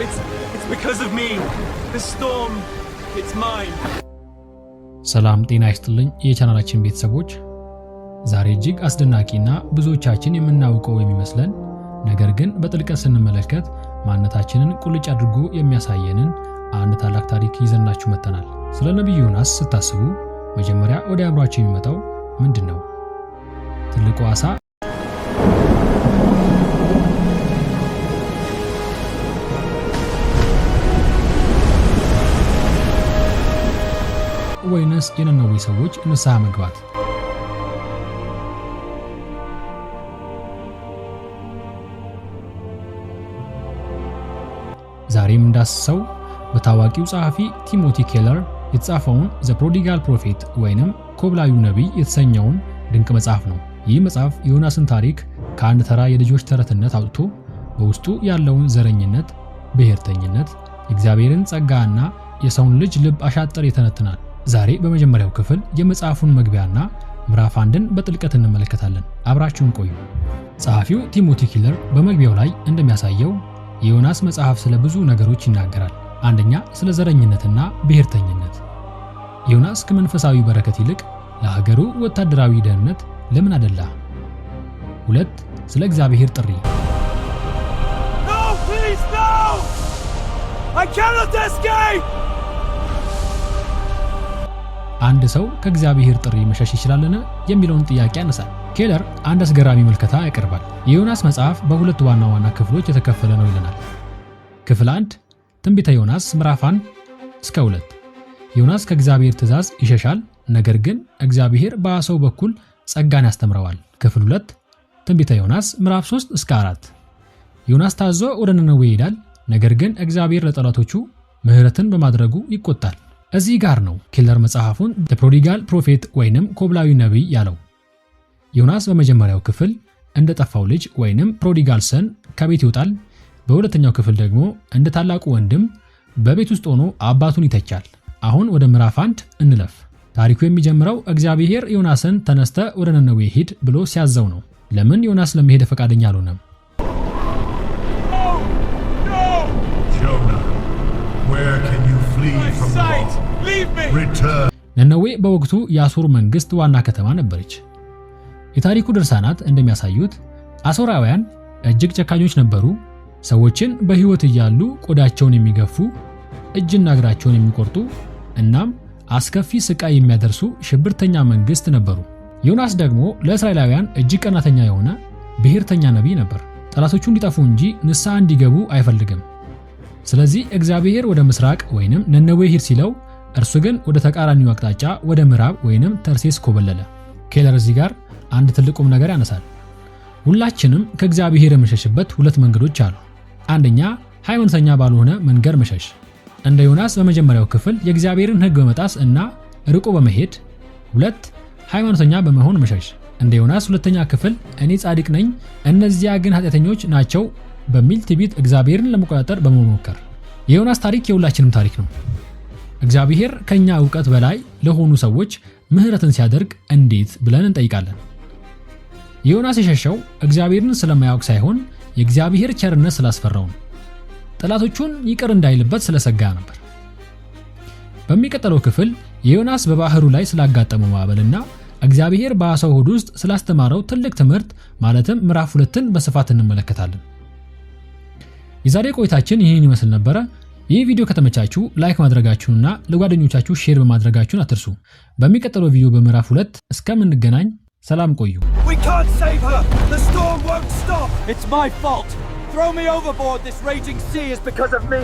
It's because of me. The storm, it's mine. ሰላም ጤና ይስጥልኝ የቻናላችን ቤተሰቦች። ዛሬ እጅግ አስደናቂና ብዙዎቻችን የምናውቀው የሚመስለን ነገር ግን በጥልቀት ስንመለከት ማንነታችንን ቁልጭ አድርጎ የሚያሳየንን አንድ ታላቅ ታሪክ ይዘንላችሁ መጥተናል። ስለ ነብዩ ዮናስ ስታስቡ መጀመሪያ ወደ አእምሯችሁ የሚመጣው ምንድነው? ትልቁ ዓሣ ወይንስ የነነዌ ሰዎች ንስሐ መግባት? ዛሬም እንዳስሰው በታዋቂው ጸሐፊ ቲሞቲ ኬለር የተጻፈውን ዘ ፕሮዲጋል ፕሮፌት ወይንም ኮብላዩ ነቢይ የተሰኘውን ድንቅ መጽሐፍ ነው። ይህ መጽሐፍ የዮናስን ታሪክ ከአንድ ተራ የልጆች ተረትነት አውጥቶ በውስጡ ያለውን ዘረኝነት፣ ብሔርተኝነት፣ የእግዚአብሔርን ጸጋና የሰውን ልጅ ልብ አሻጥር ይተነትናል። ዛሬ በመጀመሪያው ክፍል የመጽሐፉን መግቢያና ምዕራፍ 1ን በጥልቀት እንመለከታለን። አብራችሁን ቆዩ። ጸሐፊው ቲሞቲ ኬለር በመግቢያው ላይ እንደሚያሳየው የዮናስ መጽሐፍ ስለ ብዙ ነገሮች ይናገራል። አንደኛ፣ ስለ ዘረኝነትና ብሔርተኝነት። ዮናስ ከመንፈሳዊ በረከት ይልቅ ለሀገሩ ወታደራዊ ደህንነት ለምን አደላ? 2, ስለ እግዚአብሔር ጥሪ። No, please, no! I cannot escape! አንድ ሰው ከእግዚአብሔር ጥሪ መሸሽ ይችላልን የሚለውን ጥያቄ ያነሳል። ኬለር አንድ አስገራሚ መልከታ ያቀርባል። የዮናስ መጽሐፍ በሁለት ዋና ዋና ክፍሎች የተከፈለ ነው ይለናል። ክፍል 1 ትንቢተ ዮናስ ምዕራፍ 1 እስከ 2። ዮናስ ከእግዚአብሔር ትእዛዝ ይሸሻል፣ ነገር ግን እግዚአብሔር በዓሣው በኩል ጸጋን ያስተምረዋል። ክፍል 2 ትንቢተ ዮናስ ምዕራፍ 3 እስከ 4። ዮናስ ታዞ ወደ ነነዌ ይሄዳል፣ ነገር ግን እግዚአብሔር ለጠላቶቹ ምሕረትን በማድረጉ ይቆጣል። እዚህ ጋር ነው ኬለር መጽሐፉን ዘ ፕሮዲጋል ፕሮፌት ወይንም ኮብላዊ ነቢይ ያለው። ዮናስ በመጀመሪያው ክፍል እንደጠፋው ልጅ ወይንም ፕሮዲጋል ሰን ከቤት ይወጣል። በሁለተኛው ክፍል ደግሞ እንደ ታላቁ ወንድም በቤት ውስጥ ሆኖ አባቱን ይተቻል። አሁን ወደ ምዕራፍ 1 እንለፍ። ታሪኩ የሚጀምረው እግዚአብሔር ዮናስን ተነስተ ወደ ነነዌ ሂድ ብሎ ሲያዘው ነው። ለምን ዮናስ ለመሄድ ፈቃደኛ አልሆነም? ነነዌ በወቅቱ የአሦር መንግስት ዋና ከተማ ነበረች። የታሪኩ ድርሳናት እንደሚያሳዩት አሦራውያን እጅግ ጨካኞች ነበሩ። ሰዎችን በሕይወት እያሉ ቆዳቸውን የሚገፉ፣ እጅና እግራቸውን የሚቆርጡ እናም አስከፊ ስቃይ የሚያደርሱ ሽብርተኛ መንግስት ነበሩ። ዮናስ ደግሞ ለእስራኤላውያን እጅግ ቀናተኛ የሆነ ብሔርተኛ ነቢይ ነበር። ጠላቶቹ እንዲጠፉ እንጂ ንስሐ እንዲገቡ አይፈልግም። ስለዚህ እግዚአብሔር ወደ ምስራቅ ወይንም ነነዌ ሂድ ሲለው እርሱ ግን ወደ ተቃራኒው አቅጣጫ ወደ ምዕራብ ወይንም ተርሴስ ኮበለለ። ኬለር እዚህ ጋር አንድ ትልቁም ነገር ያነሳል። ሁላችንም ከእግዚአብሔር የምንሸሽበት ሁለት መንገዶች አሉ። አንደኛ፣ ሃይማኖተኛ ባልሆነ መንገድ መሸሽ፣ እንደ ዮናስ በመጀመሪያው ክፍል የእግዚአብሔርን ሕግ በመጣስ እና ርቆ በመሄድ። 2, ሃይማኖተኛ በመሆን መሸሽ፣ እንደ ዮናስ ሁለተኛ ክፍል እኔ ጻድቅ ነኝ እነዚያ ግን ኃጢአተኞች ናቸው በሚል ትዕቢት እግዚአብሔርን ለመቆጣጠር በመሞከር። የዮናስ ታሪክ የሁላችንም ታሪክ ነው። እግዚአብሔር ከኛ ዕውቀት በላይ ለሆኑ ሰዎች ምሕረትን ሲያደርግ እንዴት ብለን እንጠይቃለን። ዮናስ የሸሸው እግዚአብሔርን ስለማያውቅ ሳይሆን የእግዚአብሔር ቸርነት ስላስፈራው ነው። ጠላቶቹን ይቅር እንዳይልበት ስለሰጋ ነበር። በሚቀጥለው ክፍል የዮናስ በባህሩ ላይ ስላጋጠመው ማዕበልና እግዚአብሔር በዓሣው ሆድ ውስጥ ስላስተማረው ትልቅ ትምህርት ማለትም ምዕራፍ 2ን በስፋት እንመለከታለን። የዛሬ ቆይታችን ይህን ይመስል ነበረ። ይህ ቪዲዮ ከተመቻችሁ ላይክ ማድረጋችሁንና ለጓደኞቻችሁ ሼር በማድረጋችሁን አትርሱ። በሚቀጥለው ቪዲዮ በምዕራፍ 2 እስከምንገናኝ ሰላም ቆዩ። We can't save her. The storm won't stop. It's my fault. Throw me overboard. This raging sea is because of me.